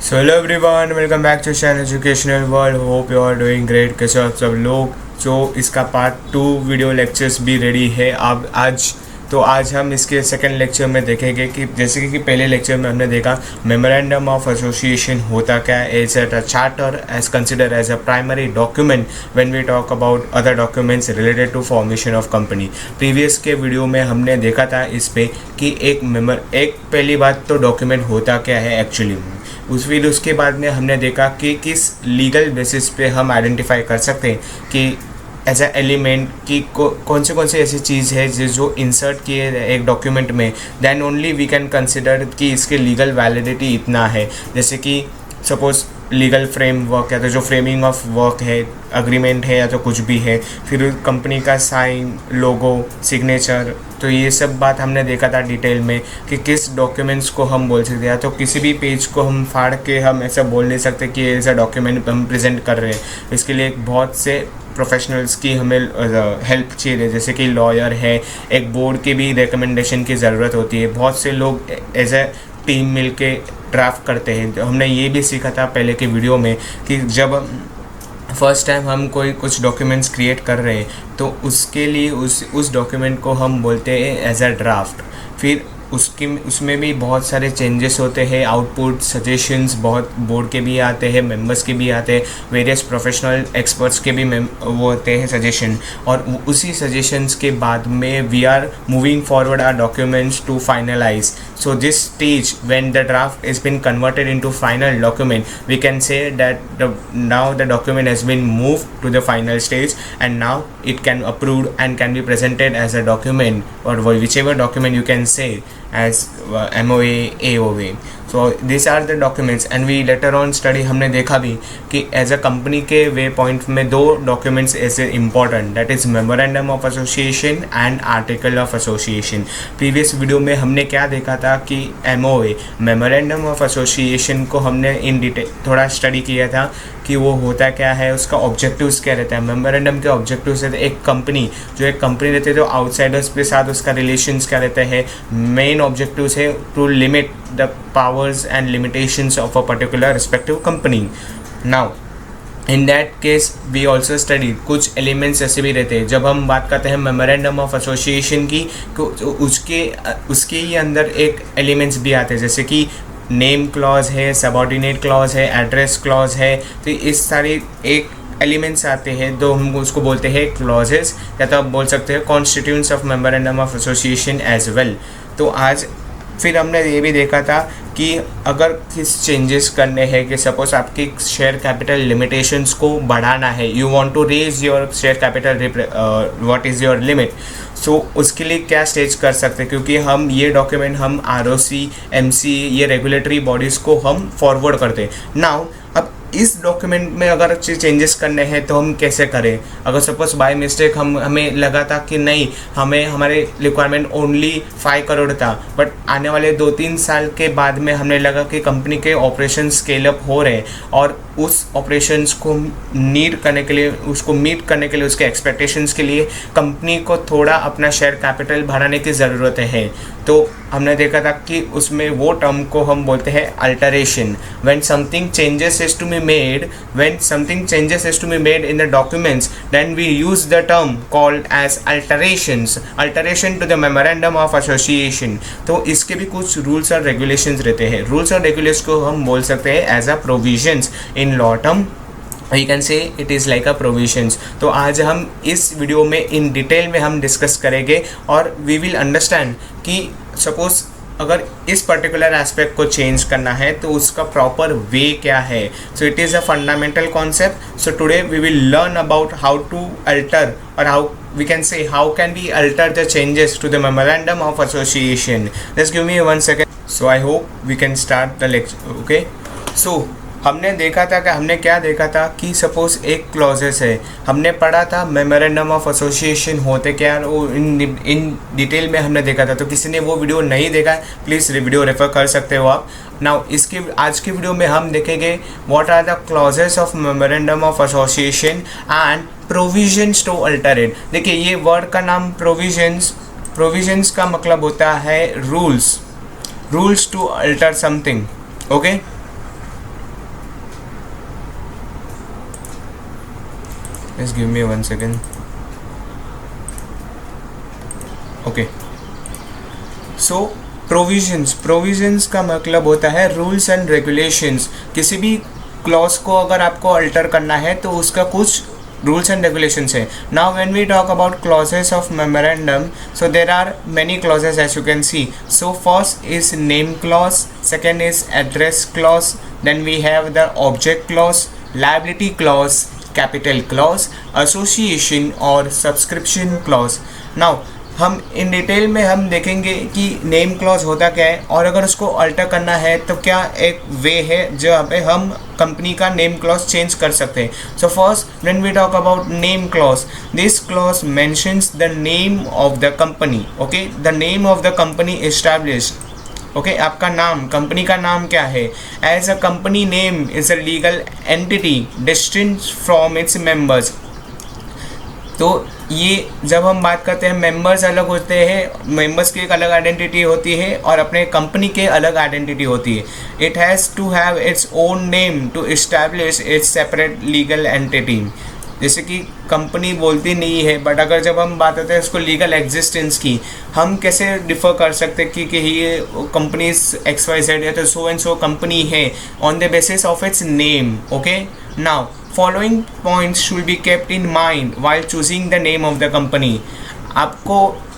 So hello everyone, welcome back to Shine Educational World. Hope you are doing great. कैसे हो आप सब लोग। जो इसका पार्ट 2 वीडियो लेक्चर्स भी रेडी है अब आज हम इसके सेकंड लेक्चर में देखेंगे कि जैसे कि पहले लेक्चर में हमने देखा मेमोरेंडम ऑफ एसोसिएशन होता क्या है। It's a charter as consider as a primary document when we talk about other documents related to formation of company. Previous के वीडियो में हमने देखा था इस पे कि एक पहली बात तो डॉक्यूमेंट होता क्या है एक्चुअली। फिर उसके बाद में हमने देखा कि किस लीगल बेसिस पे हम आइडेंटिफाई कर सकते हैं कि एज अ एलिमेंट कि कौन से ऐसी चीज़ है जो इंसर्ट किए एक डॉक्यूमेंट में, then only we can consider कि इसके लीगल वैलिडिटी इतना है। जैसे कि सपोज लीगल फ्रेमवर्क या तो जो फ्रेमिंग ऑफ वर्क है, अग्रीमेंट है या तो कुछ भी है, फिर कंपनी का साइन, लोगो, सिग्नेचर, तो ये सब बात हमने देखा था डिटेल में कि किस डॉक्यूमेंट्स को हम बोल सकते हैं। तो किसी भी पेज को हम फाड़ के हम ऐसा बोल नहीं सकते कि ऐसा डॉक्यूमेंट हम प्रेजेंट कर रहे हैं। इसके लिए बहुत से प्रोफेशनल्स की हमें हेल्प चाहिए, जैसे कि लॉयर है, एक बोर्ड की भी रिकमेंडेशन की ज़रूरत होती है। बहुत से लोग एज ए टीम मिल के ड्राफ्ट करते हैं। तो हमने ये भी सीखा था पहले के वीडियो में कि जब फर्स्ट टाइम हम कुछ डॉक्यूमेंट्स क्रिएट कर रहे हैं तो उसके लिए उस डॉक्यूमेंट को हम बोलते हैं एज अ ड्राफ्ट। फिर उसमें भी बहुत सारे चेंजेस होते हैं, आउटपुट सजेशंस बहुत बोर्ड के भी आते हैं, मेंबर्स के भी आते हैं, वेरियस प्रोफेशनल एक्सपर्ट्स के भी वो होते हैं सजेशन। और उसी सजेशंस के बाद में we are moving forward our documents to finalise. So this stage when the draft has been converted into final document, we can say that now the document has been moved to the final stage and now it can approved and can be presented as a document or whichever document you can say as MOA, AOA. So these are the documents and we later on study हमने देखा भी कि as a company के way point में दो documents ऐसे important, that is memorandum of association and article of association. Previous video में हमने क्या देखा था कि MOA मेमोरेंडम ऑफ एसोसिएशन को हमने इन डिटेल थोड़ा स्टडी किया था कि वो होता क्या है, उसका ऑब्जेक्टिव्स क्या रहता है। मेमोरेंडम के ऑब्जेक्टिव्स रहते हैं एक कंपनी रहती है तो आउटसाइडर्स के साथ उसका रिलेशंस क्या रहता है। मेन ऑब्जेक्टिव्स है to limit the powers and limitations of a particular respective company. Now in that case we also study कुछ एलिमेंट्स ऐसे भी रहते हैं। जब हम बात करते हैं मेमोरेंडम ऑफ एसोसिएशन की तो उसके ही अंदर एक एलिमेंट्स भी आते हैं, जैसे कि नेम क्लॉज है, सबऑर्डिनेट क्लॉज है, एड्रेस क्लॉज है। तो इस सारे एक एलिमेंट्स आते हैं तो हम उसको बोलते हैं क्लॉजेस, या तो आप बोल सकते हैं constituents of memorandum of association as well. तो आज फिर हमने ये भी देखा था कि अगर किस चेंजेस करने हैं कि सपोज आपकी शेयर कैपिटल लिमिटेशंस को बढ़ाना है, you want to raise your share capital, what is your limit. So उसके लिए क्या स्टेज कर सकते हैं, क्योंकि हम ये डॉक्यूमेंट हम ROC, MC ये रेगुलेटरी बॉडीज़ को हम फॉरवर्ड करते हैं। नाउ अब इस डॉक्यूमेंट में अगर चेंजेस करने हैं तो हम कैसे करें। अगर सपोज बाय मिस्टेक हमें लगा था कि नहीं, हमें हमारे रिक्वायरमेंट ओनली 5 करोड़ था, बट आने वाले 2-3 साल के बाद में हमने लगा कि कंपनी के ऑपरेशन स्केल अप हो रहे हैं और उस ऑपरेशंस को मीट करने के लिए उसके एक्सपेक्टेशंस के लिए कंपनी को थोड़ा अपना शेयर कैपिटल बढ़ाने की ज़रूरत है। तो हमने देखा था कि उसमें वो टर्म को हम बोलते हैं alteration. When something changes is to be made in the documents, then we use the term called as alteration to the memorandum of association. तो इसके भी कुछ रूल्स और रेगुलेशंस रहते हैं। रूल्स और रेगुलेशंस को हम बोल सकते हैं as a provisions in law term, you can say it is like a provisions. तो आज हम इस वीडियो में इन डिटेल में हम डिस्कस करेंगे और वी विल अंडरस्टैंड कि सपोज अगर इस पर्टिकुलर एस्पेक्ट को चेंज करना है तो उसका प्रॉपर वे क्या है। So it is a fundamental concept. So today we will learn about how to alter और how we can say how can we alter the changes to the memorandum of association. Just give me 1 second. So I hope we can start the lecture. Okay, so हमने क्या देखा था कि suppose एक clauses है, हमने पढ़ा था मेमोरेंडम ऑफ एसोसिएशन होते क्या, इन डिटेल में हमने देखा था। तो किसी ने वो वीडियो नहीं देखा है प्लीज़ वीडियो रेफर कर सकते हो आप। नाउ आज की वीडियो में हम देखेंगे what are the clauses of memorandum of association and provisions to alter it. देखिए ये वर्ड का नाम प्रोविजंस का मतलब होता है rules to alter something. Okay, Just give me 1 second. Okay. So provisions का मतलब होता है रूल्स एंड रेगुलेशंस. किसी भी क्लॉज को अगर आपको अल्टर करना है तो उसका कुछ rules and regulations है. Now when we talk about clauses of memorandum, so there are many clauses as you can see. So first is name clause, second is address clause, then we have the object clause, liability clause, capital clause, association और subscription clause. Now हम in detail में हम देखेंगे कि name clause होता क्या है और अगर उसको अल्टर करना है तो क्या एक वे है जहाँ पे हम कंपनी का नेम क्लॉज चेंज कर सकते हैं. So first when we talk about name clause, this clause mentions the name of the company. Okay, the name of the company established. Okay, आपका नाम, कंपनी का नाम क्या है. As a company name is a legal entity distinct from its members. तो ये जब हम बात करते हैं मेंबर्स अलग होते हैं, मेंबर्स की एक अलग आइडेंटिटी होती है और अपने कंपनी के अलग आइडेंटिटी होती है. It has to have its own name to establish its separate legal entity. जैसे कि कंपनी बोलती नहीं है, बट अगर जब हम बात करते हैं उसको लीगल एग्जिस्टेंस की, हम कैसे डिफर कर सकते हैं कि ये कंपनी XYZ या तो सो एंड सो कंपनी है on the basis of its name. Okay, now following points should be kept in mind while choosing the name of the company. आपको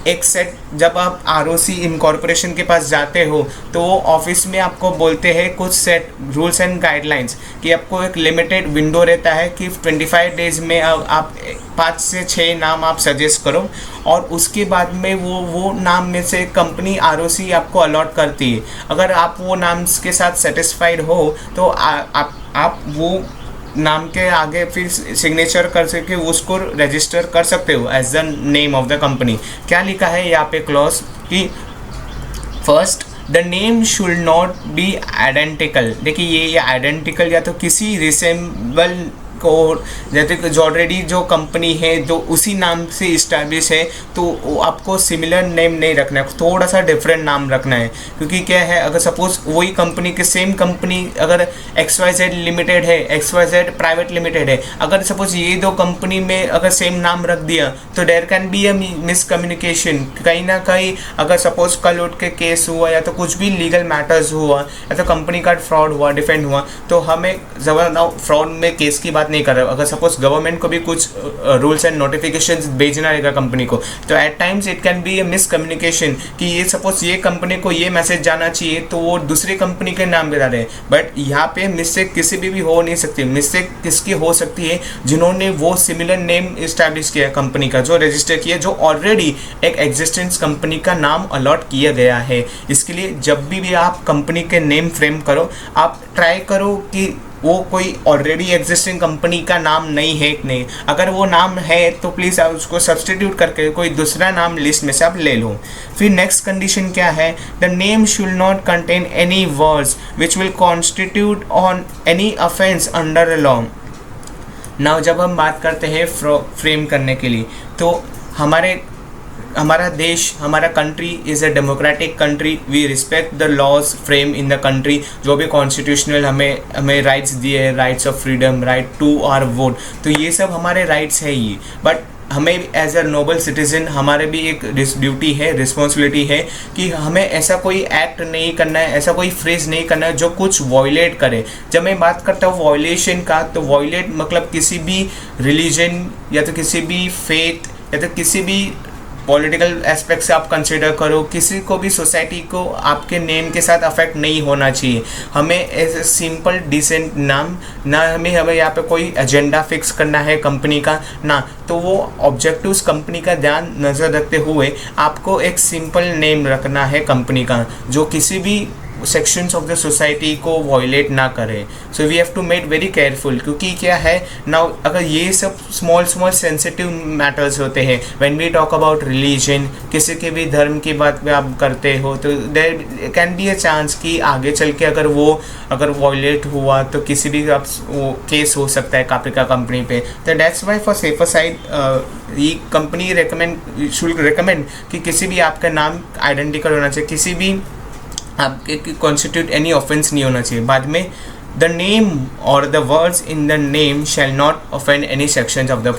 एक सेट, जब आप ROC इनकॉर्पोरेशन के पास जाते हो तो वो ऑफिस में आपको बोलते हैं कुछ सेट रूल्स एंड गाइडलाइंस कि आपको एक लिमिटेड विंडो रहता है कि 25 डेज़ में आप 5 से 6 नाम आप सजेस्ट करो और उसके बाद में वो नाम में से कंपनी ROC आपको अलॉट करती है. अगर आप वो नाम के साथ सेटिस्फाइड हो तो आप वो नाम के आगे फिर सिग्नेचर कर सके उसको रजिस्टर कर सकते हो as the name of the company. क्या लिखा है यहाँ पे क्लॉज कि first the name should not be identical. देखिए ये आइडेंटिकल या तो किसी रिसेम्बल को, जैसे जो ऑलरेडी जो कंपनी है जो उसी नाम से इस्टेब्लिश है तो आपको सिमिलर नेम नहीं रखना है, थोड़ा सा डिफरेंट नाम रखना है. क्योंकि क्या है, अगर सपोज वही कंपनी के सेम कंपनी अगर XYZ लिमिटेड है, XYZ प्राइवेट लिमिटेड है, अगर सपोज ये दो कंपनी में अगर सेम नाम रख दिया तो there can be a miscommunication. कहीं ना कहीं अगर सपोज कल उठ के केस हुआ या तो कुछ भी लीगल मैटर्स हुआ या तो कंपनी का फ्रॉड हुआ, डिफेंड हुआ, तो हमें फ्रॉड में केस की बात नहीं कर रहे. अगर सपोज गवर्नमेंट को भी कुछ रूल्स एंड नोटिफिकेशंस भेजना रहेगा कंपनी को, तो at times it can be a miscommunication कि ये सपोज ये कंपनी को ये मैसेज जाना चाहिए तो वो दूसरी कंपनी के नाम बता रहे हैं. बट यहाँ पे मिस्टेक किसी भी हो नहीं सकती. मिस्टेक किसकी हो सकती है, जिन्होंने वो सिमिलर नेम इस्टेब्लिश किया कंपनी का, जो रजिस्टर किया, जो ऑलरेडी एक एग्जिस्टेंस कंपनी का नाम अलॉट किया गया है. इसके लिए जब भी आप कंपनी के नेम फ्रेम करो, आप ट्राई करो कि वो कोई ऑलरेडी एग्जिस्टिंग कंपनी का नाम नहीं है कि नहीं. अगर वो नाम है तो प्लीज़ आप उसको सब्सटीट्यूट करके कोई दूसरा नाम लिस्ट में से आप ले लो. फिर नेक्स्ट कंडीशन क्या है, the name should not contain any words which will constitute on any offence under the law. Now जब हम बात करते हैं फ्रेम करने के लिए, तो हमारा देश, हमारा country is a democratic country. We respect the laws frame in the country. जो भी कॉन्स्टिट्यूशनल हमें राइट्स दिए हैं, rights of freedom, right to our vote, तो ये सब हमारे राइट्स है ये. बट हमें एज अ नोबल सिटीजन हमारे भी एक ड्यूटी है, रिस्पॉन्सिबिलिटी है कि हमें ऐसा कोई एक्ट नहीं करना है, ऐसा कोई फ्रेज नहीं करना है जो कुछ वॉयलेट करे. जब मैं बात करता हूँ वॉयलेशन का, तो वॉयलेट मतलब किसी भी रिलीजन या तो किसी भी फेथ या तो किसी भी पॉलिटिकल एस्पेक्ट से आप कंसिडर करो, किसी को भी सोसाइटी को आपके नेम के साथ अफेक्ट नहीं होना चाहिए. हमें एज ए सिंपल डिसेंट नाम, ना हमें यहाँ पे कोई एजेंडा फिक्स करना है कंपनी का, ना तो वो ऑब्जेक्टिव्स कंपनी का ध्यान नज़र रखते हुए आपको एक सिंपल नेम रखना है कंपनी का जो किसी भी सेक्शंस ऑफ द सोसाइटी को वॉयलेट ना करे. So we have to make very careful. क्योंकि क्या है नाउ, अगर ये सब स्मॉल सेंसिटिव मैटर्स होते हैं, when we talk about religion, किसी के भी धर्म की बात पे आप करते हो, तो there can be a chance कि आगे चल के अगर वॉयलेट हुआ तो किसी भी वो केस हो सकता है काप्रिका कंपनी पे. तो that's Y for safer side ये कंपनी शुड रिकमेंड कि किसी भी आपका नाम आइडेंटिकल होना चाहिए, किसी भी आपके कॉन्स्टिट्यूट एनी ऑफेंस नहीं होना चाहिए. बाद में The name or the words in the name shall not offend any sections of the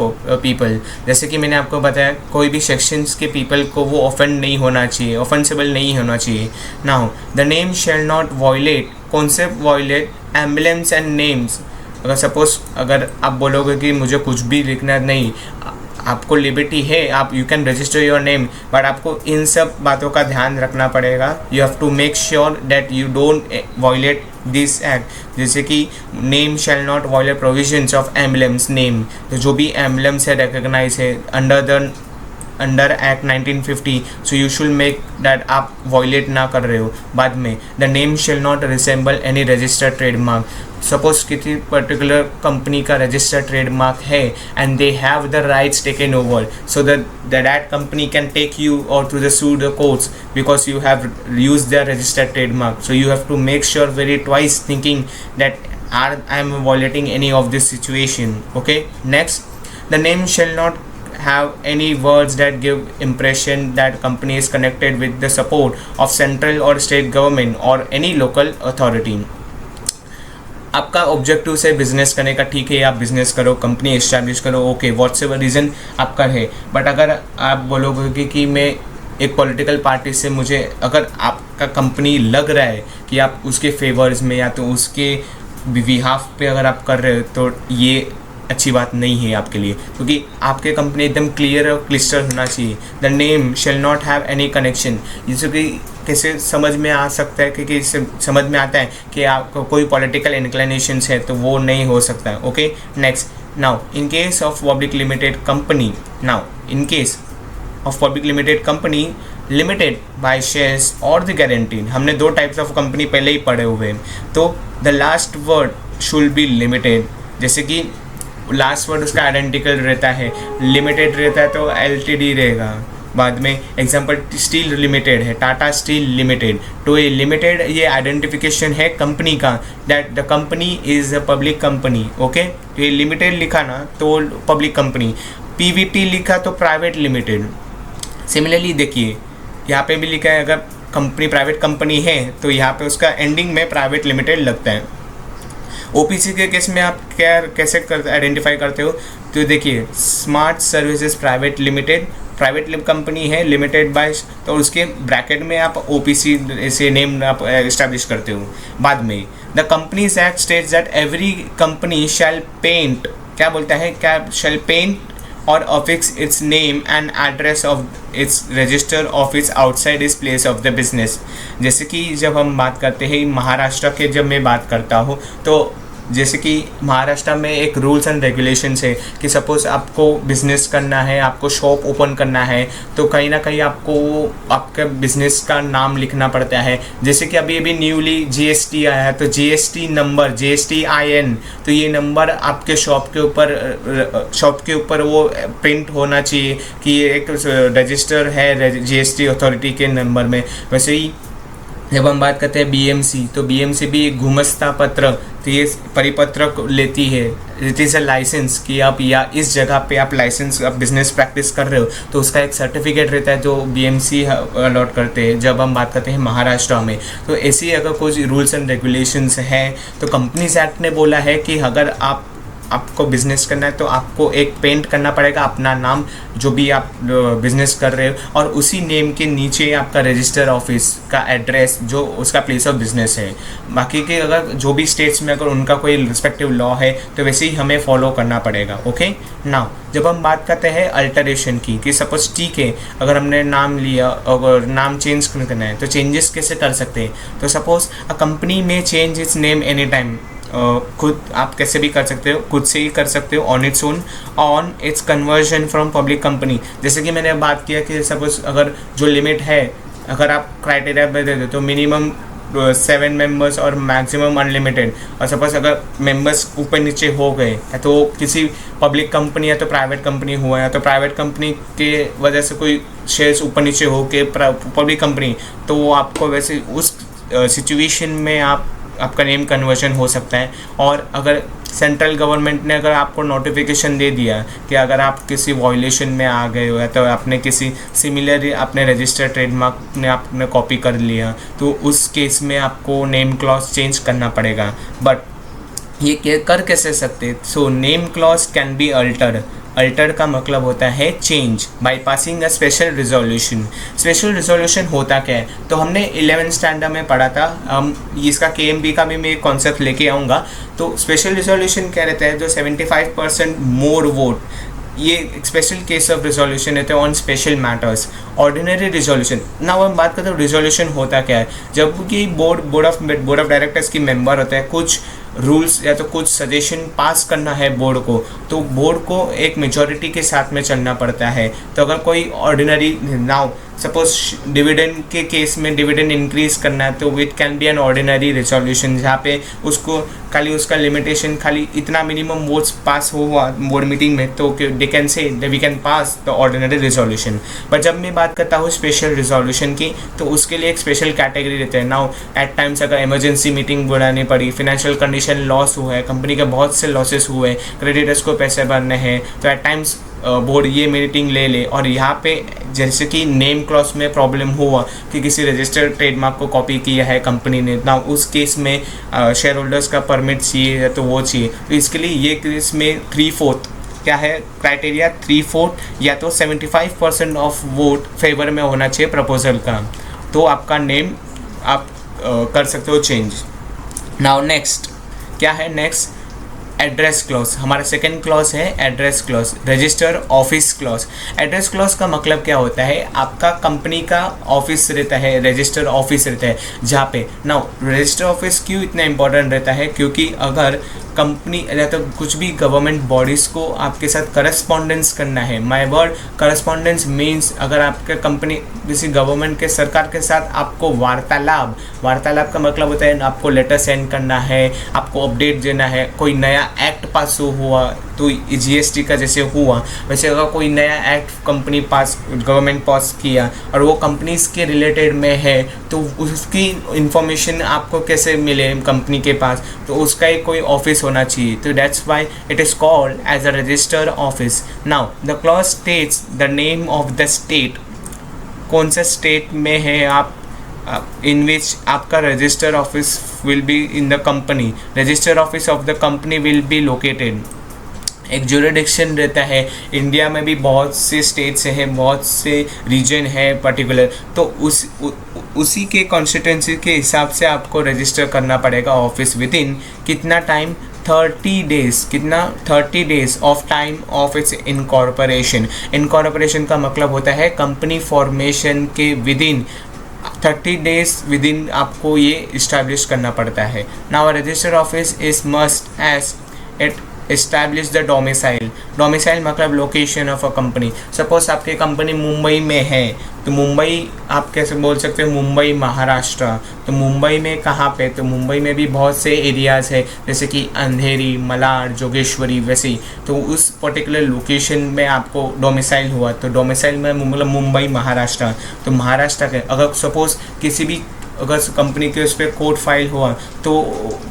people. जैसे कि मैंने आपको बताया कोई भी sections के people को वो offend नहीं होना चाहिए, offensible नहीं होना चाहिए. Now the name shall not violate, concept violate emblems and names. अगर सपोज अगर आप बोलोगे कि मुझे कुछ भी लिखना नहीं, आपको लिबर्टी है, आप you can register your name, but आपको इन सब बातों का ध्यान रखना पड़ेगा. You have to make sure that you don't violate this act. जैसे कि name shall not violate provisions of emblems name. तो जो भी एम्बलम्स है रिकग्नाइज है under act 1950, so you should make that आप वायलेट ना कर रहे हो. बाद में the name shall not resemble any registered trademark. Suppose किसी पर्टिकुलर कंपनी का रजिस्टर्ड ट्रेडमार्क है and they have the rights taken over, so that company can take you or to the sue the courts because you have use their registered trademark. So you have to make sure very twice thinking that I am violating any of this situation. Okay, next, the name shall not have any words that give impression that company is connected with the support of central or state government or any local authority. आपका objective से business करने का, ठीक है आप business करो, company establish करो, okay what's ever reason आपका है. बट अगर आप बोलोगे कि मैं एक पॉलिटिकल पार्टी से, मुझे अगर आपका कंपनी लग रहा है कि आप उसके फेवर्स में या तो उसके बिहाफ पे अगर आप कर रहे हो, तो ये अच्छी बात नहीं है आपके लिए, क्योंकि आपके कंपनी एकदम क्लियर और क्लिस्टर होना चाहिए. The name shall not have any connection. जैसे कि कैसे समझ में आ सकता है, क्योंकि इससे समझ में आता है कि आपको कोई पॉलिटिकल इंक्लिनेशंस है तो वो नहीं हो सकता है. Okay, next. Now in case of public limited company, in case of public limited company limited by shares और द गारंटीड, हमने दो टाइप्स ऑफ कंपनी पहले ही पढ़े हुए हैं. तो the last word should be limited. जैसे कि लास्ट वर्ड उसका आइडेंटिकल रहता है, लिमिटेड रहता है तो एलटीडी रहेगा. बाद में एग्जांपल स्टील लिमिटेड है, टाटा स्टील लिमिटेड, तो ये लिमिटेड ये आइडेंटिफिकेशन है कंपनी का, that the company is a public company. Okay, तो ये लिमिटेड लिखा ना तो पब्लिक कंपनी, पीवीटी लिखा तो प्राइवेट लिमिटेड. सिमिलरली देखिए यहाँ पे भी लिखा है, अगर कंपनी प्राइवेट कंपनी है तो यहाँ पे उसका एंडिंग में प्राइवेट लिमिटेड लगता है. ओपीसी के केस में आप क्या कैसे आइडेंटिफाई करते हो, तो देखिए smart services private limited, private company है, लिमिटेड बाय, तो उसके ब्रैकेट में आप ओपीसी से नेम आप इस्टेब्लिश करते हो. बाद में the companies act states that every company shall paint, क्या बोलता है, क्या shall paint or affix its name and address of its register office outside is place of the business. जैसे कि जब हम बात करते हैं महाराष्ट्र के, जब मैं बात करता हूँ तो जैसे कि महाराष्ट्र में एक रूल्स एंड रेगुलेशंस है कि सपोज़ आपको बिज़नेस करना है, आपको शॉप ओपन करना है, तो कहीं ना कहीं आपको आपका बिज़नेस का नाम लिखना पड़ता है. जैसे कि अभी न्यूली जीएसटी आया है, तो जीएसटी नंबर, GSTIN, तो ये नंबर आपके शॉप के ऊपर वो प्रिंट होना चाहिए कि ये एक रजिस्टर है जीएसटी अथॉरिटी के नंबर में. वैसे ही जब हम बात करते हैं बीएमसी, तो बीएमसी भी एक गुमस्ता पत्र, तो ये परिपत्र लेती है, इट इज़ अ लाइसेंस कि आप या इस जगह पे आप लाइसेंस आप बिजनेस प्रैक्टिस कर रहे हो, तो उसका एक सर्टिफिकेट रहता है जो बीएमसी अलॉट करते हैं. जब हम बात करते हैं महाराष्ट्र में, तो ऐसी अगर कोई रूल्स एंड रेगुलेशंस हैं, तो कंपनीज एक्ट ने बोला है कि अगर आपको बिज़नेस करना है तो आपको एक पेंट करना पड़ेगा अपना नाम, जो भी आप बिज़नेस कर रहे हो, और उसी नेम के नीचे आपका रजिस्टर ऑफिस का एड्रेस, जो उसका प्लेस ऑफ बिजनेस है. बाकी के अगर जो भी स्टेट्स में अगर उनका कोई रिस्पेक्टिव लॉ है तो वैसे ही हमें फॉलो करना पड़ेगा. ओके, नाउ जब हम बात करते हैं अल्टरेशन की, कि सपोज ठीक है अगर हमने नाम लिया, अगर नाम चेंज करना है तो चेंजेस कैसे कर सकते हैं. तो सपोज अ कंपनी में change it's name any time, खुद आप कैसे भी कर सकते हो, खुद से ही कर सकते हो, on its own, on it's conversion from public company. जैसे कि मैंने बात किया कि सपोज अगर जो लिमिट है, अगर आप क्राइटेरिया में दे दो तो मिनिमम 7 मेंबर्स और मैक्सिमम अनलिमिटेड, और सपोज अगर मेंबर्स ऊपर नीचे हो गए तो किसी पब्लिक कंपनी या तो प्राइवेट कंपनी हुआ है, तो प्राइवेट कंपनी के वजह से कोई शेयर्स ऊपर नीचे हो के पब्लिक कंपनी, तो वो आपको वैसे उस सिचुएशन में आपका नेम कन्वर्जन हो सकता है. और अगर सेंट्रल गवर्नमेंट ने अगर आपको नोटिफिकेशन दे दिया कि अगर आप किसी वायलेशन में आ गए हो, या तो आपने किसी सिमिलर अपने रजिस्टर्ड ट्रेडमार्क ने आपने कॉपी कर लिया, तो उस केस में आपको नेम क्लॉज चेंज करना पड़ेगा. बट ये कर कैसे सकते? So name clause can be alter. Alter का मतलब होता है change by passing a special resolution. Special resolution होता क्या है? तो हमने 11th स्टैंडर्ड में पढ़ा था, हम इसका KMB का भी मैं एक कॉन्सेप्ट लेके आऊँगा। तो स्पेशल रिजोल्यूशन क्या रहता है? जो 75% मोर वोट, ये एक स्पेशल केस ऑफ रिजोल्यूशन रहते हैं on special matters. Ordinary resolution, ना हम बात करते हैं रिजोल्यूशन होता क्या है? जब कि बोर्ड ऑफ डायरेक्टर्स की मेंबर होता है, कुछ रूल्स या तो कुछ सजेशन पास करना है बोर्ड को, तो बोर्ड को एक मेजॉरिटी के साथ में चलना पड़ता है। तो अगर कोई ऑर्डिनरी, नाउ सपोज डिविडेंड के केस में डिविडेंड इंक्रीज करना है, तो it can B an ordinary resolution, जहाँ पे उसको खाली उसका लिमिटेशन खाली इतना मिनिमम वोट्स पास हुआ बोर्ड मीटिंग में, तो they can say we can pass the ordinary resolution. पर जब मैं बात करता हूँ स्पेशल रिजोल्यूशन की, तो उसके लिए एक स्पेशल कैटेगरी रहते हैं। नाउ एट टाइम्स अगर इमरजेंसी मीटिंग बुलानी पड़ी, फिनेंशियल कंडीशन लॉस हुआ है, कंपनी के बहुत से लॉसेस हुए, क्रेडिटर्स को पैसे भरने हैं, तो एट टाइम्स बोर्ड ये मीटिंग ले ले। और यहाँ पे जैसे कि नेम क्लॉज में प्रॉब्लम हुआ कि किसी रजिस्टर्ड ट्रेडमार्क को कॉपी किया है कंपनी ने, ना उस केस में शेयर होल्डर्स का परमिट चाहिए तो वो चाहिए। तो इसके लिए ये केस में 3/4 क्या है क्राइटेरिया, 3/4 या तो 75% ऑफ वोट फेवर में होना चाहिए प्रपोजल का, तो आपका नेम आप कर सकते हो चेंज। नाउ नेक्स्ट क्या है? नेक्स्ट एड्रेस क्लॉज, हमारा सेकंड क्लॉज है address clause, register office clause. Address clause का मतलब क्या होता है? आपका कंपनी का ऑफिस रहता है, रजिस्टर ऑफिस रहता है, जहाँ पे नाउ रजिस्टर ऑफिस क्यों इतना इंपॉर्टेंट रहता है? क्योंकि अगर कंपनी या तो कुछ भी गवर्नमेंट बॉडीज़ को आपके साथ करस्पॉन्डेंस करना है, माय वर्ड करस्पॉन्डेंस मीन्स अगर आपके कंपनी किसी गवर्नमेंट के सरकार के साथ आपको वार्तालाप का मतलब होता है आपको लेटर सेंड करना है, आपको अपडेट देना है, कोई नया एक्ट पास हुआ तो GST का जैसे हुआ वैसे अगर कोई नया एक्ट कंपनी गवर्नमेंट पास किया और वो कंपनीज के रिलेटेड में है, तो उसकी इंफॉर्मेशन आपको कैसे मिले कंपनी के पास? तो उसका ही कोई ऑफिस होना चाहिए, तो that's why it is called as a register office. Now the clause states the name of the state, कौन से स्टेट में है आप, in which आपका register office will be in the company, register office of the company will be located। एक jurisdiction रहता है, India में भी बहुत से स्टेट्स हैं, बहुत से रीजन है पर्टिकुलर, तो उसी के कॉन्स्टिट्यूंसी के हिसाब से आपको रजिस्टर करना पड़ेगा ऑफिस विद इन कितना टाइम? 30 डेज। कितना? 30 days of time of its incorporation. Incorporation का मतलब होता है कंपनी फॉर्मेशन के within 30 days within आपको ये इस्टेब्लिश करना पड़ता है। Now register office is must as it establish the domicile मतलब location of a company. Suppose आपकी कंपनी मुंबई में है, तो मुंबई आप कैसे बोल सकते हो? मुंबई महाराष्ट्र। तो मुंबई में कहाँ पे? तो मुंबई में भी बहुत से एरियाज़ है, जैसे कि अंधेरी, मलाड, जोगेश्वरी, वैसे। तो उस पर्टिकुलर लोकेशन में आपको डोमिसाइल हुआ, तो डोमिसाइल में मतलब मुंबई महाराष्ट्र। तो महाराष्ट्र के अगर सपोज किसी भी अगर कंपनी के उस पर कोर्ट फाइल हुआ, तो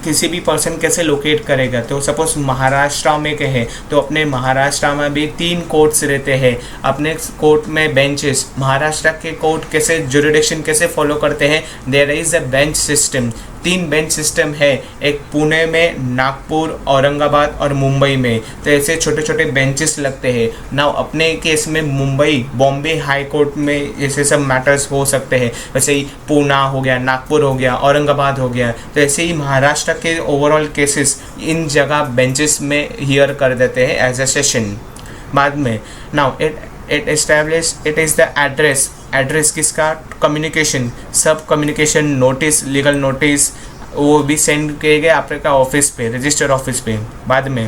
किसी भी पर्सन कैसे लोकेट करेगा? तो सपोज महाराष्ट्र में कहे तो अपने महाराष्ट्र में भी 3 कोर्ट्स रहते हैं, अपने कोर्ट में बेंचेस। महाराष्ट्र के कोर्ट कैसे जुरिडिक्शन कैसे फॉलो करते हैं? There is a bench system. 3 bench system है, एक पुणे में, नागपुर, औरंगाबाद और मुंबई में। तो ऐसे छोटे छोटे बेंचेस लगते हैं। नाउ अपने केस में मुंबई बॉम्बे हाई कोर्ट में ऐसे सब मैटर्स हो सकते हैं, वैसे ही पूना हो गया, नागपुर हो गया, औरंगाबाद हो गया। तो ऐसे ही महाराष्ट्र के ओवरऑल केसेस इन जगह बेंचेस में हियर कर देते हैं एज अ सेशन बाद में। Now it is the address किसका? कम्युनिकेशन, सब कम्युनिकेशन नोटिस, लीगल नोटिस वो भी सेंड किए गए आपका ऑफिस पे, रजिस्टर ऑफिस पे बाद में।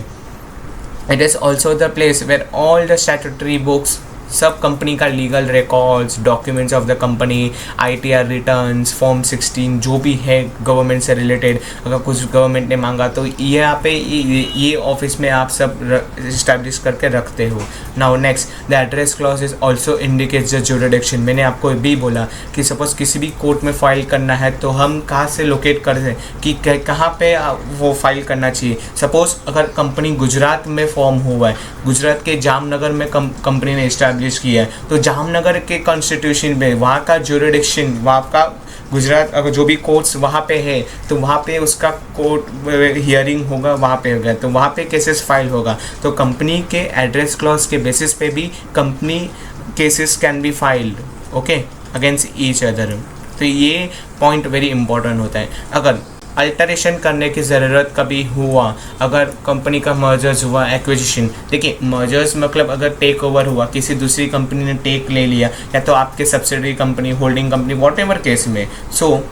It is also the place where all the statutory books, सब कंपनी का legal records, documents of the company, ITR returns, form 16 जो भी है गवर्नमेंट से रिलेटेड, अगर कुछ गवर्नमेंट ने मांगा तो यहाँ पे ये ऑफिस में आप सब इस्टेब्लिश करके रखते हो। Now next the address clause is also indicates the jurisdiction. मैंने आपको भी बोला कि सपोज किसी भी कोर्ट में फाइल करना है तो हम कहाँ से लोकेट कर रहे हैं कि कहाँ पे वो फाइल करना चाहिए। सपोज अगर कंपनी गुजरात में फॉर्म हुआ है, गुजरात के जामनगर में कंपनी ने इस्टेब्लिश किया है, तो जामनगर के कॉन्स्टिट्यूशन में वहाँ का जुरिडिक्शन, वहाँ का गुजरात अगर जो भी कोर्ट्स वहाँ पे है तो वहाँ पे उसका कोर्ट हियरिंग होगा, वहाँ पे होगा तो वहाँ पे केसेस फाइल होगा। तो कंपनी के एड्रेस क्लॉज के बेसिस पे भी company cases can be filed okay against each other. तो ये पॉइंट वेरी इंपॉर्टेंट होता है। अगर अल्टरेशन करने की ज़रूरत कभी हुआ, अगर कंपनी का मर्जर्स हुआ, एक्विजिशन, देखिए मर्जर्स मतलब अगर टेक ओवर हुआ, किसी दूसरी कंपनी ने टेक ले लिया या तो आपके subsidiary company, holding company, whatever case में, सो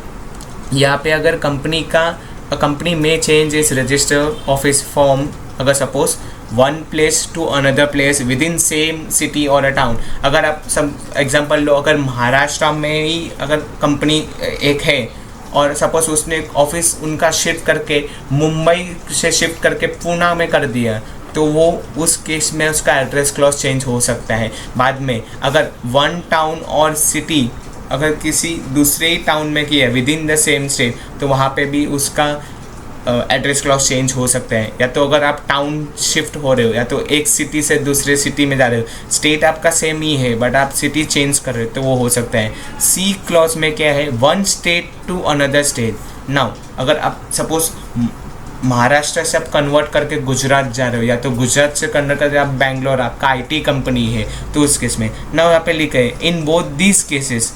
यहाँ पे अगर कंपनी में change is register office form, अगर suppose one place to another place within same city or a town. अगर आप सब एग्जांपल लो, अगर महाराष्ट्र में ही अगर कंपनी एक है और सपोज उसने ऑफिस उनका शिफ्ट करके मुंबई से शिफ्ट करके पुणे में कर दिया, तो वो उस केस में उसका एड्रेस क्लॉज चेंज हो सकता है। बाद में अगर वन टाउन और सिटी अगर किसी दूसरे ही टाउन में किया with in the same state, तो वहाँ पे भी उसका एड्रेस क्लॉज चेंज हो सकता है। या तो अगर आप टाउन शिफ्ट हो रहे हो या तो एक सिटी से दूसरे सिटी में जा रहे हो, स्टेट आपका सेम ही है बट आप सिटी चेंज कर रहे हो, तो वो हो सकता है। सी क्लॉज में क्या है, one state to another state. Now अगर आप सपोज महाराष्ट्र से आप कन्वर्ट करके गुजरात जा रहे हो या तो गुजरात से कन्वर्ट करके आप बैंगलोर, आपका आईटी कंपनी है, तो उस केस में नाउ यहाँ पे लिखा है in both these cases,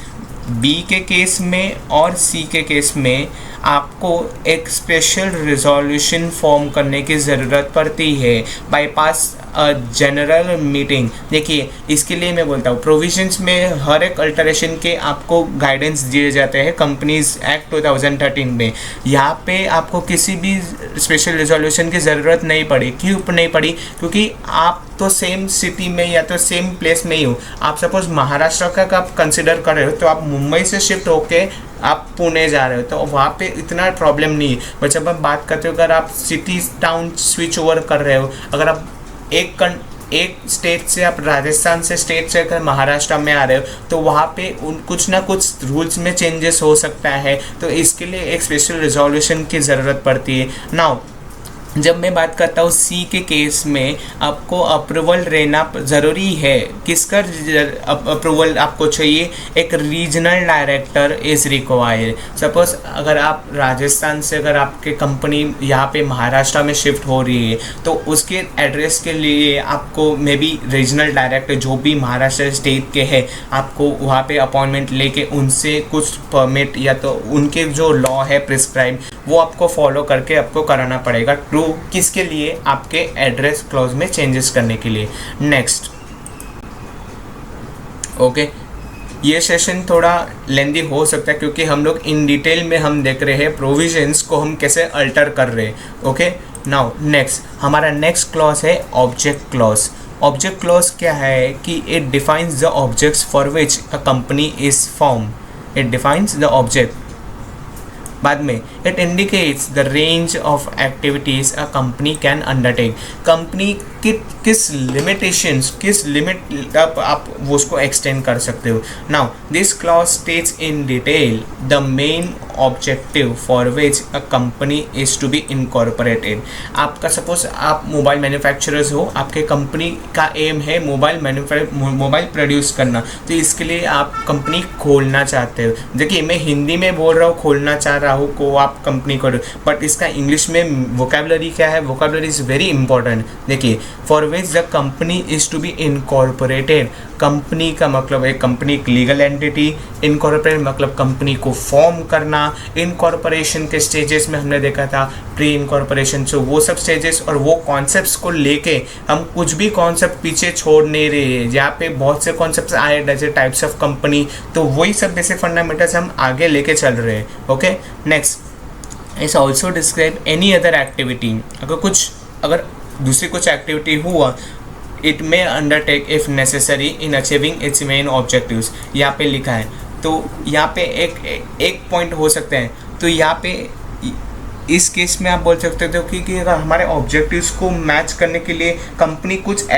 B के केस में और सी के केस में आपको एक स्पेशल रिजोल्यूशन फॉर्म करने की ज़रूरत पड़ती है बाईपास जनरल मीटिंग। देखिए इसके लिए मैं बोलता हूँ प्रोविजंस में हर एक अल्टरेशन के आपको गाइडेंस दिए जाते हैं कंपनीज एक्ट 2013 में। यहाँ पे आपको किसी भी स्पेशल रिजोल्यूशन की ज़रूरत नहीं पड़ी। क्यों नहीं पड़ी? क्योंकि आप तो सेम सिटी में या तो सेम प्लेस में ही हो। आप सपोज महाराष्ट्र का आप कंसिडर कर रहे हो तो आप मुंबई से शिफ्ट होके आप पुणे जा रहे हो तो वहाँ पे इतना प्रॉब्लम नहीं है। बट जब आप बात करते हो अगर आप सिटी टाउन स्विच ओवर कर रहे हो, अगर आप एक स्टेट से आप राजस्थान से स्टेट से अगर महाराष्ट्र में आ रहे हो तो वहाँ पे कुछ ना कुछ रूल्स में चेंजेस हो सकता है, तो इसके लिए एक स्पेशल रिजोल्यूशन की ज़रूरत पड़ती है। नाउ जब मैं बात करता हूँ सी के केस में आपको अप्रूवल रहना ज़रूरी है। किसका अप्रूवल आपको चाहिए? एक regional director is required. Suppose अगर आप राजस्थान से अगर आपके कंपनी यहाँ पे महाराष्ट्र में शिफ्ट हो रही है तो उसके एड्रेस के लिए आपको मे बी रीजनल डायरेक्टर जो भी महाराष्ट्र स्टेट के हैं आपको वहाँ पे अपॉइंटमेंट लेके उनसे कुछ परमिट या तो उनके जो लॉ है प्रिस्क्राइब वो आपको फॉलो करके आपको कराना पड़ेगा। ट्रू किसके लिए? आपके एड्रेस क्लॉज में चेंजेस करने के लिए। नेक्स्ट ओके, ये सेशन थोड़ा लेंदी हो सकता है क्योंकि हम लोग इन डिटेल में हम देख रहे हैं प्रोविजंस को हम कैसे अल्टर कर रहे हैं। ओके नाउ नेक्स्ट हमारा नेक्स्ट क्लॉज है ऑब्जेक्ट क्लॉज। ऑब्जेक्ट क्लॉज क्या है कि it defines the objects for which a company is form. It defines the object. बाद में it indicates the range of activities a company can undertake. Company किस limitations, किस limit आप वो उसको एक्सटेंड कर सकते हो। Now this clause states in detail the main objective for which a company is to be incorporated. आपका suppose आप मोबाइल मैन्युफैक्चरर्स हो, आपके कंपनी का एम है मोबाइल प्रोड्यूस करना, तो इसके लिए आप कंपनी खोलना चाहते हो। देखिए मैं हिंदी में बोल रहा हूँ खोलना चाह रहा हूँ को आप कंपनी करो, बट इसका इंग्लिश में वोकैबुलरी क्या है? Vocabulary is very important. देखिए for which the company is to be incorporated. Company का मतलब एक कंपनी एक लीगल एंटिटी, इनकॉर्पोरेट मतलब कंपनी को फॉर्म करना। इनकॉर्पोरेशन के स्टेजेस में हमने देखा था प्री इनकॉर्पोरेशन, सो वो सब स्टेजेस और वो कॉन्सेप्ट्स को लेके हम कुछ भी कॉन्सेप्ट पीछे छोड़ नहीं रहे हैं। जहाँ पे बहुत से कॉन्सेप्ट्स आए जैसे टाइप्स ऑफ कंपनी, तो वही सब बेसिक फंडामेंटल्स हम आगे लेके चल रहे हैं। Okay next it's also describe any other activity. अगर दूसरी कुछ एक्टिविटी हुआ it may undertake if necessary in achieving it's main objectives. यहाँ पे लिखा है तो यहाँ पे एक पॉइंट हो सकते हैं। तो यहाँ पे इस केस में आप बोल सकते हो कि अगर हमारे ऑब्जेक्टिव्स को मैच करने के लिए कंपनी कुछ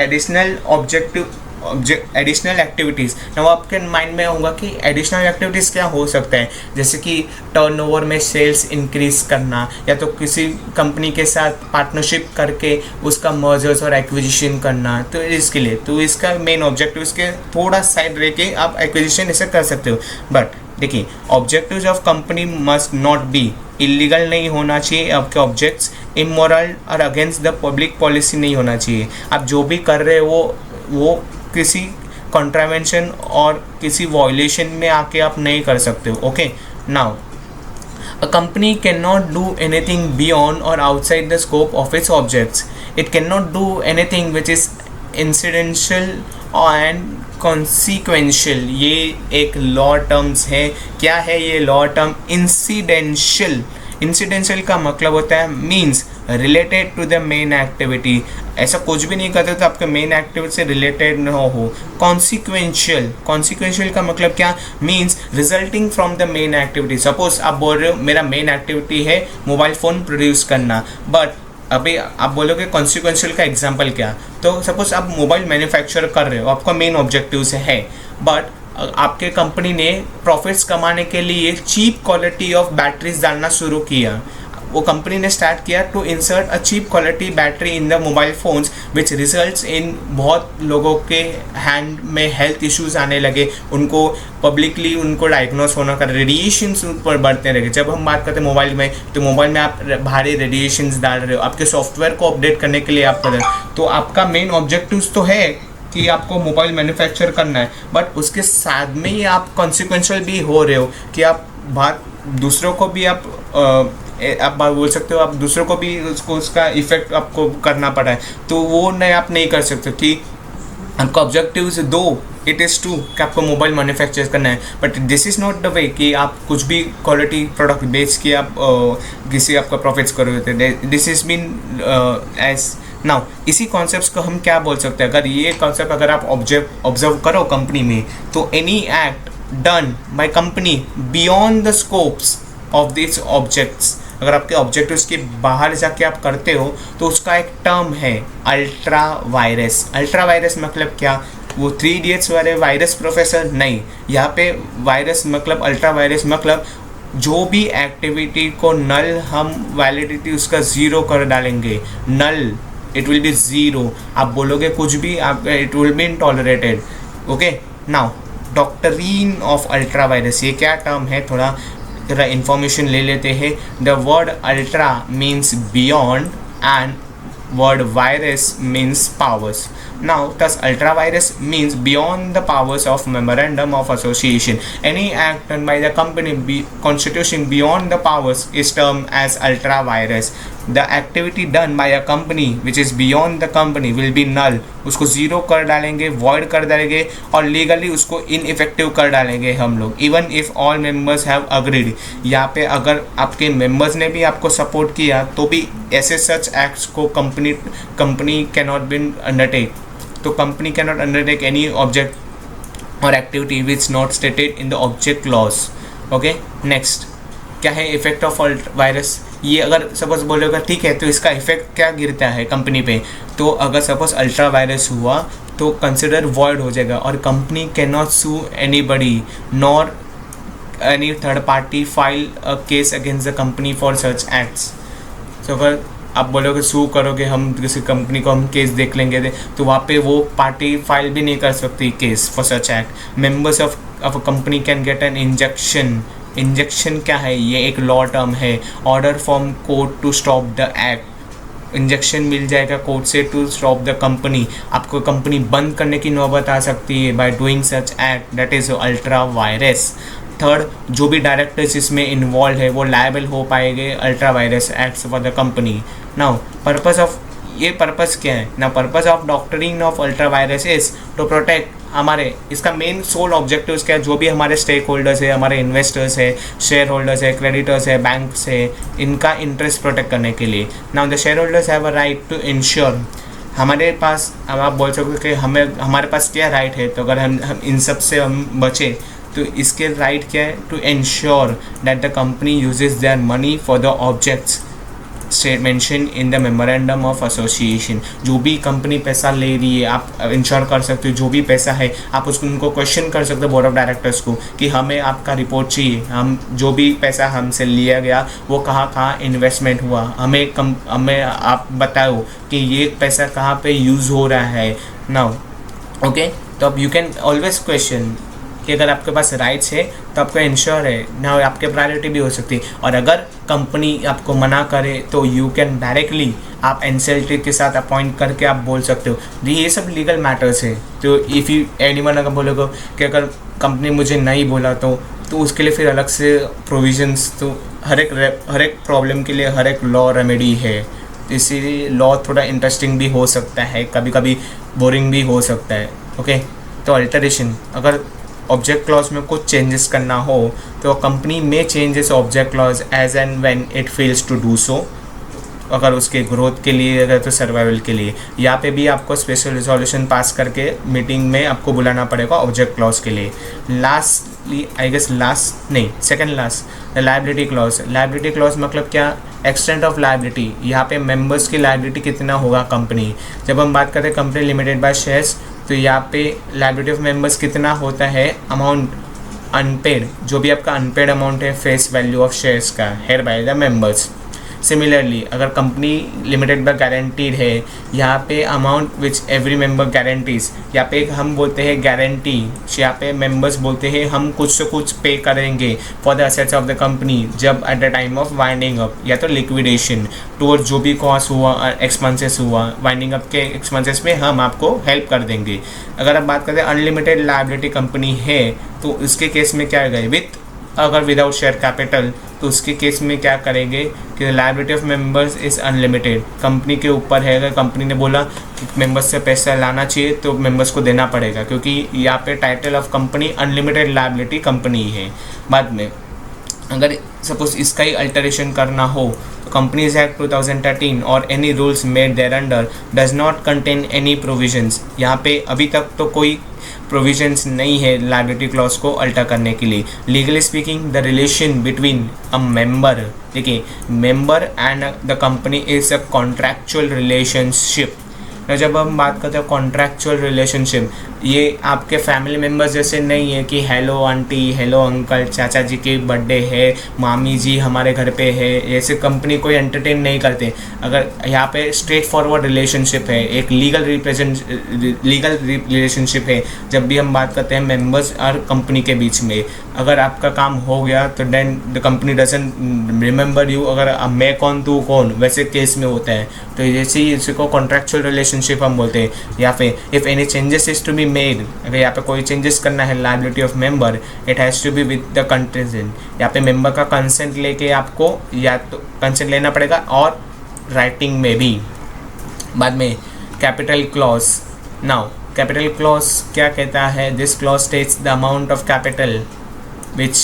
एडिशनल एक्टिविटीज़, ना वो आपके माइंड में होगा कि एडिशनल एक्टिविटीज़ क्या हो सकता है, जैसे कि टर्नओवर में सेल्स इंक्रीज करना या तो किसी कंपनी के साथ पार्टनरशिप करके उसका मर्जर्स और एक्विजिशन करना। तो इसके लिए तो इसका मेन ऑब्जेक्टिव इसके थोड़ा साइड रह के आप एक्विजिशन ऐसे कर सकते हो। बट देखिए, objectives of company must not be, illegal नहीं होना चाहिए आपके ऑब्जेक्ट्स, इमोरल और अगेंस्ट द पब्लिक पॉलिसी नहीं होना चाहिए। आप जो भी कर रहे हो वो किसी कॉन्ट्रावेंशन और किसी वॉयलेशन में आके आप नहीं कर सकते हो। Okay, now a company cannot do anything beyond or outside the scope of its objects. It cannot do anything which is incidental and consequential. ये एक लॉ टर्म्स है। क्या है ये लॉ टर्म? इंसिडेंशियल। इंसिडेंशियल का मतलब होता है means related to the main activity. ऐसा कुछ भी नहीं करते तो आपके मेन एक्टिविटी से रिलेटेड न हो। कॉन्सिक्वेंशियल, कॉन्सिक्वेंशियल का मतलब क्या? Means resulting from the main activity. Suppose आप बोल रहे हो मेरा मेन एक्टिविटी है मोबाइल फ़ोन प्रोड्यूस करना, बट अभी आप बोलोगे कॉन्सिक्वेंशियल का एग्जाम्पल क्या? तो सपोज आप मोबाइल मैन्युफैक्चर कर रहे हो, आपका मेन ऑब्जेक्टिव से है, बट आपके कंपनी ने प्रॉफिट्स कमाने के लिए चीप क्वालिटी ऑफ बैटरीज डालना शुरू किया। वो कंपनी ने स्टार्ट किया to insert a cheap quality battery in the mobile phones which results in बहुत लोगों के हैंड में हेल्थ इश्यूज़ आने लगे, उनको पब्लिकली उनको डायग्नोस होना कर, रेडिएशंस उन पर बढ़ते लगे। जब हम बात करते हैं मोबाइल में, तो मोबाइल में आप भारी रेडिएशंस डाल रहे हो, आपके सॉफ्टवेयर को अपडेट करने के लिए आप कर रहे हो, तो आपका मेन ऑब्जेक्टिव्स तो है कि आपको मोबाइल मैन्युफैक्चर करना है, बट उसके साथ में ही आप कॉन्सिक्वेंशियल भी हो रहे हो कि आप बात दूसरों को भी आप बात बोल सकते हो, आप दूसरों को भी उसका इफेक्ट आपको करना पड़ा है, तो वो नहीं आप नहीं कर सकते कि आपका ऑब्जेक्टिव दो इट इज़ टू कि आपको मोबाइल मैन्युफैक्चर करना है, but this is not the way कि आप कुछ भी क्वालिटी प्रोडक्ट बेच के आप किसी आपका प्रॉफिट्स करोगे। This is mean as now. इसी कॉन्सेप्ट को हम क्या बोल सकते हैं? अगर ये कॉन्सेप्ट अगर आप ऑब्जर्व करो कंपनी में, तो any act done by company beyond the scopes of this objects, अगर आपके ऑब्जेक्टिव्स के बाहर जाके आप करते हो तो उसका एक टर्म है अल्ट्रा वायरस। अल्ट्रा वायरस मतलब क्या? वो 3 इडियट्स वाले वायरस प्रोफेसर नहीं, यहाँ पे वायरस मतलब अल्ट्रा वायरस मतलब जो भी एक्टिविटी को नल हम वैलिडिटी उसका ज़ीरो कर डालेंगे, null it will be zero. आप बोलोगे कुछ भी, आप it will be intolerated. Okay, now doctrine of ultra vires, ये क्या टर्म है? थोड़ा इंफॉर्मेशन ले लेते हैं। The word ultra means beyond and word virus means powers. Now thus ultra virus means beyond the powers of memorandum of association. Any act done by the company constituting beyond the powers is termed as ultra virus. The activity done by a company which is beyond the company will be null. उसको zero कर डालेंगे, void कर डालेंगे और legally उसको ineffective कर डालेंगे हम लोग। Even if all members have agreed, यहाँ पे अगर आपके मेंबर्स ने भी आपको सपोर्ट किया तो भी ऐसे सच एक्ट्स को कंपनी कैनॉट बी अंडरटेक। तो company cannot undertake any object or activity which not stated in the object clause. Okay, next क्या है इफेक्ट ऑफ वायरस? ये अगर सपोज बोलेगा ठीक है तो इसका इफेक्ट क्या गिरता है कंपनी पे, तो अगर सपोज अल्ट्रा वायरस हुआ तो कंसिडर वॉइड हो जाएगा और company cannot sue anybody nor any third party file a case against the company for such acts. तो अगर आप बोलोगे सू करोगे हम किसी कंपनी को, हम केस देख लेंगे, तो वहाँ पे वो पार्टी फाइल भी नहीं कर सकती case for such act. Members of a company can get an injection. Injection क्या है? ये एक लॉ टर्म है। Order from court to stop the act. Injection मिल जाएगा कोर्ट से टू स्टॉप द कंपनी। आपको कंपनी बंद करने की नौबत आ सकती है by doing such act, that is ultra vires. Third, जो भी डायरेक्टर्स इसमें इन्वॉल्व है वो लायबल हो पाएंगे ultra vires acts for the company. Now purpose of ये पर्पस क्या है ना? Purpose of doctrine of ultra vires is to protect हमारे, इसका मेन सोल ऑब्जेक्टिव्स क्या है? जो भी हमारे स्टेक होल्डर्स है, हमारे इन्वेस्टर्स है, शेयर होल्डर्स है, क्रेडिटर्स है, बैंक्स है, इनका इंटरेस्ट प्रोटेक्ट करने के लिए। Now the shareholders have a right to ensure, हमारे पास, अब आप बोल सकते हो कि हमारे पास क्या राइट है, तो अगर हम इन सब से हम बचें तो इसके राइट क्या है? To ensure that the company uses their money for the objects mention in the memorandum of association. जो भी कंपनी पैसा ले रही है आप इंश्योर कर सकते हो, जो भी पैसा है आप उसको उनको क्वेश्चन कर सकते हो बोर्ड ऑफ डायरेक्टर्स को कि हमें आपका रिपोर्ट चाहिए, हम जो भी पैसा हमसे लिया गया वो कहाँ कहाँ इन्वेस्टमेंट हुआ, हमें आप बताओ कि ये पैसा कहाँ पे यूज़ हो रहा है। नाउ ओके, तो अब यू कैन ऑलवेज क्वेश्चन कि अगर आपके पास राइट्स है तो आपको इंश्योर है ना, आपके प्रायोरिटी भी हो सकती है। और अगर कंपनी आपको मना करे तो यू कैन डायरेक्टली आप एनसीएलटी के साथ अपॉइंट करके आप बोल सकते हो। ये सब लीगल मैटर्स है। तो इफ़ यू एनीवन अगर बोलोगे कि अगर कंपनी मुझे नहीं बोला तो उसके लिए फिर अलग से प्रोविजंस, तो हर एक प्रॉब्लम के लिए हर एक लॉ रेमेडी है। इसीलिए लॉ थोड़ा इंटरेस्टिंग भी हो सकता है, कभी कभी बोरिंग भी हो सकता है। ओके, तो अल्टरेशन, अगर ऑब्जेक्ट क्लॉज में कुछ चेंजेस करना हो तो कंपनी में changes object clause as and when it fails to do so. अगर उसके ग्रोथ के लिए, अगर तो सर्वाइवल के लिए, यहाँ पे भी आपको स्पेशल रिजोल्यूशन पास करके मीटिंग में आपको बुलाना पड़ेगा ऑब्जेक्ट क्लॉज के लिए। लास्टली, आई गेस लास्ट नहीं, second last, liability clause. Liability clause मतलब क्या? Extent of liability. यहाँ पे मेंबर्स की लायबिलिटी कितना होगा कंपनी। जब हम बात करते हैं कंपनी लिमिटेड बाय शेयर्स, तो यहाँ पे लायबिलिटी ऑफ मेंबर्स कितना होता है? अमाउंट अनपेड, जो भी आपका अनपेड अमाउंट है फेस वैल्यू ऑफ शेयर्स का, hair by the members. Similarly अगर कंपनी लिमिटेड बाय गारंटीड है, यहाँ पे amount which every member guarantees, यहाँ पे हम बोलते हैं गारंटी, यहाँ पे मेंबर्स बोलते हैं हम कुछ से कुछ पे करेंगे for the assets of the company जब at the time of winding up या तो लिक्विडेशन, टूवर्ड जो भी कॉस्ट हुआ, एक्सपेंसेस हुआ, वाइंडिंग अप के एक्सपेंसेस में हम आपको हेल्प कर देंगे। अगर आप बात करते हैं अनलिमिटेड लायबिलिटी कंपनी है तो इसके केस में क्या है? अगर विदाउट शेयर कैपिटल, तो उसके केस में क्या करेंगे कि liability of members is unlimited, company के ऊपर है। अगर कंपनी ने बोला कि मेंबर्स से पैसा लाना चाहिए तो मेंबर्स को देना पड़ेगा, क्योंकि यहाँ पे title of company unlimited liability company है। बाद में अगर सपोज इसका ही अल्टरेशन करना हो तो कंपनीज एक्ट 2013 और any rules made thereunder does not contain any provisions. यहाँ पे अभी तक तो कोई प्रोविजंस नहीं है लायबिलिटी क्लॉज को अल्टर करने के लिए। Legally speaking the relation between a member, देखिए, member and the company is a contractual relationship. जब हम बात करते हैं कॉन्ट्रैक्चुअल रिलेशनशिप, ये आपके फैमिली मेम्बर्स जैसे नहीं है कि हेलो आंटी, हेलो अंकल, चाचा जी की बर्थडे है, मामी जी हमारे घर पे है, ऐसे कंपनी कोई एंटरटेन नहीं करते। अगर यहाँ पे स्ट्रेट फॉरवर्ड रिलेशनशिप है, एक लीगल रिलेशनशिप है। जब भी हम बात करते हैं मेंबर्स और कंपनी के बीच में, अगर आपका काम हो गया तो then the company doesn't remember you, अगर मैं कौन तू कौन, वैसे केस में होता है। तो जैसे ही इसको कॉन्ट्रैक्चुअल रिलेशनशिप हम बोलते हैं। या फिर if any changes is to be made, अगर यहाँ पे कोई चेंजेस करना है liability of member, it has to be with the consent. यहाँ पे मेंबर का कंसेंट लेके आपको या तो कंसेंट लेना पड़ेगा और राइटिंग में भी। बाद में capital clause. Now capital clause क्या कहता है? This clause states the amount of capital which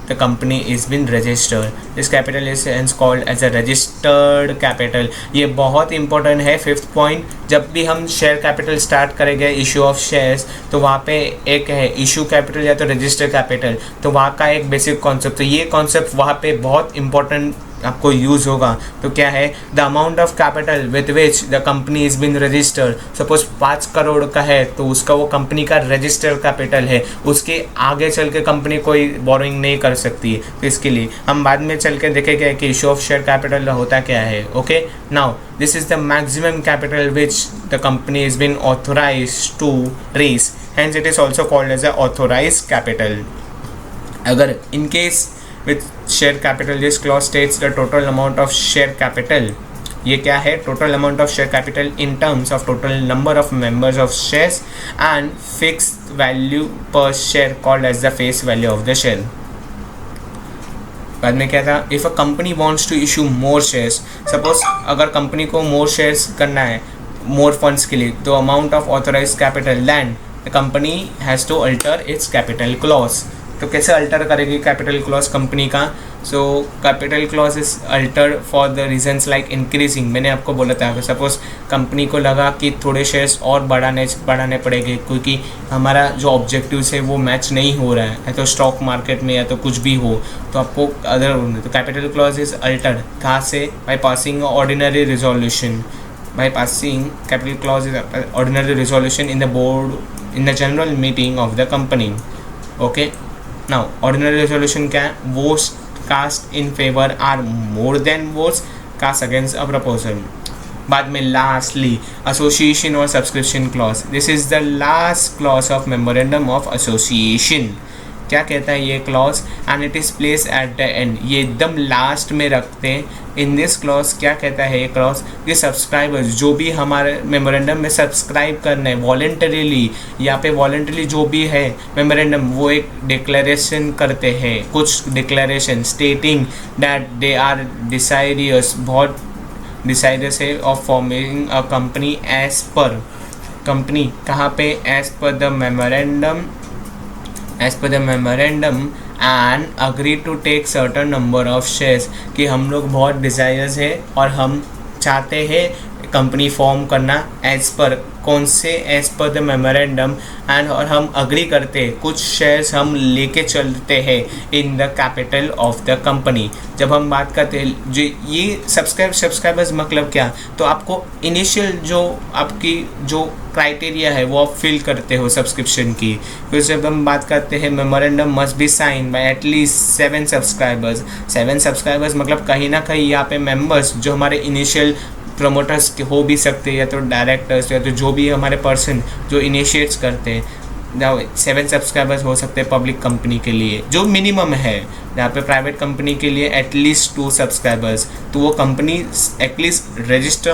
the company is been registered. This capital is hence called as a registered capital. ये बहुत इंपॉर्टेंट है। फिफ्थ पॉइंट, जब भी हम शेयर कैपिटल स्टार्ट करेंगे इशू ऑफ शेयर्स, तो वहाँ पे एक है इशू कैपिटल या तो रजिस्टर कैपिटल, तो वहाँ का एक बेसिक कॉन्सेप्ट, तो ये कॉन्सेप्ट वहाँ पे बहुत इंपॉर्टेंट आपको यूज़ होगा। तो क्या है? The amount of capital with which the company is been registered. Suppose 5 crore का है तो उसका वो कंपनी का रजिस्टर्ड कैपिटल है, उसके आगे चल के कंपनी कोई बोरोइंग नहीं कर सकती है। तो इसके लिए हम बाद में चल के देखेंगे कि इशू ऑफ शेयर कैपिटल होता क्या है। Okay, now this is the maximum capital which the company is been authorise to raise, hence it is also called as a authorise capital. अगर in case with share capital, this clause states the total amount of share capital. ये क्या है? total amount of share capital in terms of total number of members of shares and fixed value per share called as the face value of the share. बाद में क्या था? if a company wants to issue more shares, suppose अगर company को more shares करना है more funds के लिए, तो amount of authorized capital, then the company has to alter its capital clause. तो कैसे अल्टर करेगी कैपिटल क्लॉज कंपनी का? So capital clause is alter for the reasons like increasing. मैंने आपको बोला था कि सपोज कंपनी को लगा कि थोड़े शेयर्स और बढ़ाने पड़ेंगे क्योंकि हमारा जो ऑब्जेक्टिव्स है वो मैच नहीं हो रहा है, तो स्टॉक मार्केट में या तो कुछ भी हो, तो आपको अदर, तो कैपिटल क्लॉज इज अल्टर्ड कहाँ से? By passing ordinary resolution. By passing capital clause is ordinary resolution in the board in the general meeting of the company. Okay, now ordinary resolution क्या है? votes cast in favor are more than votes cast against a proposal. बाद में lastly association और subscription clause. This is the last clause of memorandum of association. क्या कहता है ये clause? And it is place at the end, ये एकदम last में रखते हैं। इन दिस क्लॉज क्या कहता है ये क्लॉज कि सब्सक्राइबर्स जो भी हमारे मेमोरेंडम में सब्सक्राइब करना है वॉलेंटरीली, यहाँ पे वॉलेंटरीली जो भी है मेमोरेंडम, वो एक डिक्लेरेशन करते हैं, कुछ declaration stating that they are desirous, बहुत डिसाइडियस है of forming a company as per, company कहाँ पे? As per the memorandum, as per the memorandum and agree to take certain number of shares, कि हम लोग बहुत डिज़ायर्स है और हम चाहते हैं कंपनी फॉर्म करना एज पर, कौन से? As per the memorandum and, और हम अग्री करते हैं कुछ शेयर्स हम लेके चलते हैं in the capital of the company. जब हम बात करते हैं जो ये सब्सक्राइबर्स मतलब क्या? तो आपको इनिशियल जो आपकी जो क्राइटेरिया है वो आप फिल करते हो सब्सक्रिप्शन की। फिर जब हम बात करते हैं memorandum must be sign by at least 7 subscribers. 7 subscribers मतलब कहीं ना कहीं यहाँ पे मेंबर्स जो हमारे इनिशियल प्रमोटर्स हो भी सकते हैं, या तो डायरेक्टर्स, या तो जो भी हमारे पर्सन जो इनिशिएट्स करते हैं, 7 सब्सक्राइबर्स हो सकते हैं पब्लिक कंपनी के लिए, जो मिनिमम है। यहाँ पे प्राइवेट कंपनी के लिए एटलीस्ट 2 सब्सक्राइबर्स, तो वो कंपनी एटलीस्ट रजिस्टर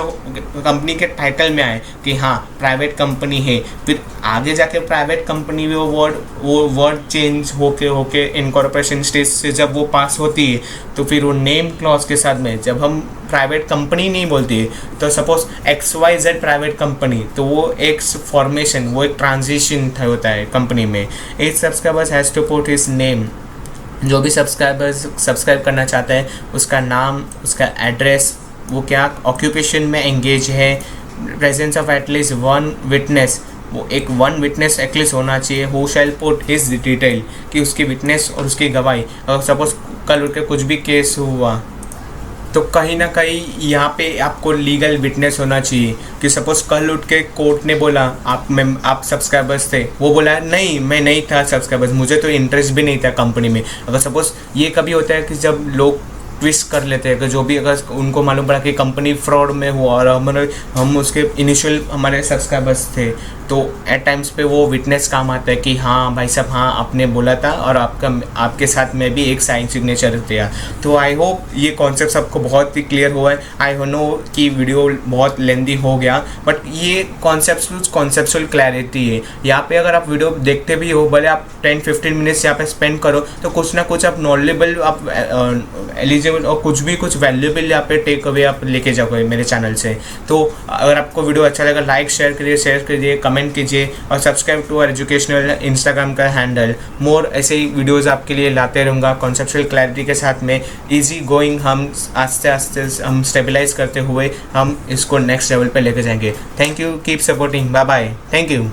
कंपनी के टाइटल में आए कि हाँ प्राइवेट कंपनी है। फिर आगे जाके प्राइवेट कंपनी में वो वर्ड चेंज होके इनकॉर्पोरेशन स्टेज से जब वो पास होती है, तो फिर वो नेम क्लॉज के साथ में जब हम प्राइवेट कंपनी नहीं बोलती है, तो सपोज XYZ प्राइवेट कंपनी, तो वो एक फॉर्मेशन, वो एक ट्रांजिशन होता है कंपनी में। Each subscribers has to put his name, जो भी सब्सक्राइबर्स सब्सक्राइब करना चाहते हैं उसका नाम, उसका एड्रेस, वो क्या ऑक्यूपेशन में एंगेज है, प्रेजेंस ऑफ एटलीस्ट 1 विटनेस, वो एक 1 विटनेस एटलीस्ट होना चाहिए। Who shell put his detail, कि उसकी विटनेस और उसकी गवाही, अगर सपोज कल उठ के कुछ भी केस हुआ तो कहीं ना कहीं यहाँ पे आपको लीगल विटनेस होना चाहिए, कि सपोज कल उठ के कोर्ट ने बोला आप सब्सक्राइबर्स थे, वो बोला नहीं मैं नहीं था सब्सक्राइबर्स, मुझे तो इंटरेस्ट भी नहीं था कंपनी में। अगर सपोज ये कभी होता है कि जब लोग ट्विस्ट कर लेते हैं कि जो भी अगर उनको मालूम पड़ा कि कंपनी फ्रॉड में हुआ और हम उसके इनिशियल हमारे सब्सक्राइबर्स थे, तो एट टाइम्स पे वो विटनेस काम आता है कि हाँ भाई साहब हाँ आपने बोला था और आपके साथ में भी एक साइन सिग्नेचर दिया। तो आई होप ये कॉन्सेप्ट सबको बहुत ही क्लियर हुआ है। आई नो कि वीडियो बहुत लेंदी हो गया, बट ये कॉन्सेप्चुअल क्लैरिटी है। यहाँ पे अगर आप वीडियो देखते भी हो, भले आप 10-15 मिनट्स यहाँ पे स्पेंड करो, तो कुछ ना कुछ आप नॉलेजेबल, आप एलिजिबल और कुछ वैल्यूएबल यहाँ पे टेक अवे आप लेके जाओगे मेरे चैनल से। तो अगर आपको वीडियो अच्छा लगा लाइक शेयर करिए, कमेंट कीजिए और subscribe to our educational Instagram का हैंडल। मोर ऐसे ही वीडियोज़ आपके लिए लाते रहूँगा कॉन्सेप्चुअल क्लैरिटी के साथ में। ईजी गोइंग, हम आस्ते आस्ते हम स्टेबलाइज करते हुए हम इसको नेक्स्ट लेवल पे लेके जाएंगे। Thank you, keep supporting, bye bye, thank you.